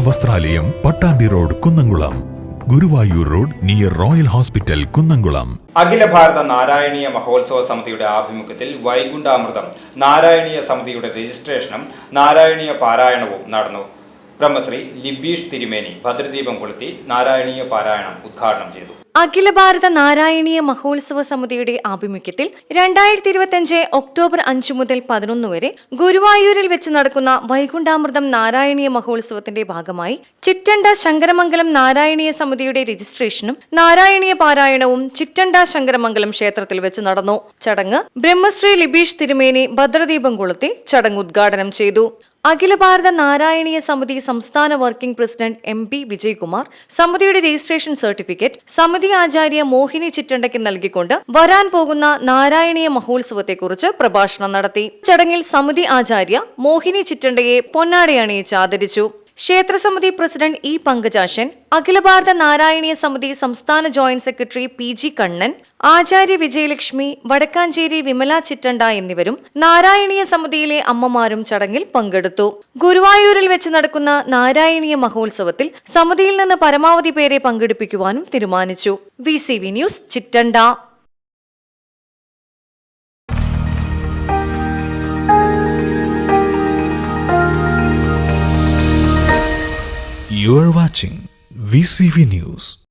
വസ്ത്രാലയം, Pattambi road, Kunnamkulam. Guruvayur road near royal hospital, Kunnamkulam. അഖില ഭാരത നാരായണീയ മഹോത്സവ സമിതിയുടെ ആഭിമുഖ്യത്തിൽ വൈകുണ്ഠാമൃതം നാരായണീയ സമിതിയുടെ രജിസ്ട്രേഷനും നാരായണീയ പാരായണവും നടന്നു. ബ്രഹ്മശ്രീ ലിബീഷ് തിരുമേനി ഭദ്രദീപം കൊളുത്തി നാരായണീയ പാരായണം ഉദ്ഘാടനം ചെയ്തു. അഖില ഭാരത നാരായണീയ മഹോത്സവ സമിതിയുടെ ആഭിമുഖ്യത്തിൽ 2025 ഒക്ടോബർ 5 മുതൽ 11 വരെ ഗുരുവായൂരിൽ വെച്ച് നടക്കുന്ന വൈകുണ്ഠാമൃതം നാരായണീയ മഹോത്സവത്തിന്റെ ഭാഗമായി ചിറ്റണ്ട ശങ്കരമംഗലം നാരായണീയ സമിതിയുടെ രജിസ്ട്രേഷനും നാരായണീയ പാരായണവും ചിറ്റണ്ട ശങ്കരമംഗലം ക്ഷേത്രത്തിൽ വെച്ച് നടന്നു. ചടങ്ങ് ബ്രഹ്മശ്രീ ലിബീഷ് തിരുമേനി ഭദ്രദീപം കൊളുത്തി ചടങ്ങ് ഉദ്ഘാടനം ചെയ്തു. അഖില ഭാരത നാരായണീയ സമിതി സംസ്ഥാന വർക്കിംഗ് പ്രസിഡന്റ് MP വിജയ്കുമാർ സമിതിയുടെ രജിസ്ട്രേഷൻ സർട്ടിഫിക്കറ്റ് സമിതി ആചാര്യ മോഹിനി ചിറ്റണ്ടയ്ക്ക് നൽകിക്കൊണ്ട് വരാൻ പോകുന്ന നാരായണീയ മഹോത്സവത്തെക്കുറിച്ച് പ്രഭാഷണം നടത്തി. ചടങ്ങിൽ സമിതി ആചാര്യ മോഹിനി ചിറ്റണ്ടയെ പൊന്നാടയണിയിച്ച് ആദരിച്ചു. ക്ഷേത്രസമിതി പ്രസിഡന്റ് E പങ്കജാശൻ, അഖില ഭാരത നാരായണീയ സമിതി സംസ്ഥാന ജോയിന്റ് സെക്രട്ടറി PG കണ്ണൻ, ആചാര്യ വിജയലക്ഷ്മി, വടക്കാഞ്ചേരി വിമല ചിറ്റണ്ട എന്നിവരും നാരായണീയ സമിതിയിലെ അമ്മമാരും ചടങ്ങിൽ പങ്കെടുത്തു. ഗുരുവായൂരിൽ വെച്ച് നടക്കുന്ന നാരായണീയ മഹോത്സവത്തിൽ സമിതിയിൽ നിന്ന് പരമാവധി പേരെ പങ്കെടുപ്പിക്കുവാനും തീരുമാനിച്ചു. VCV news, Chittanda. You are watching VCV News.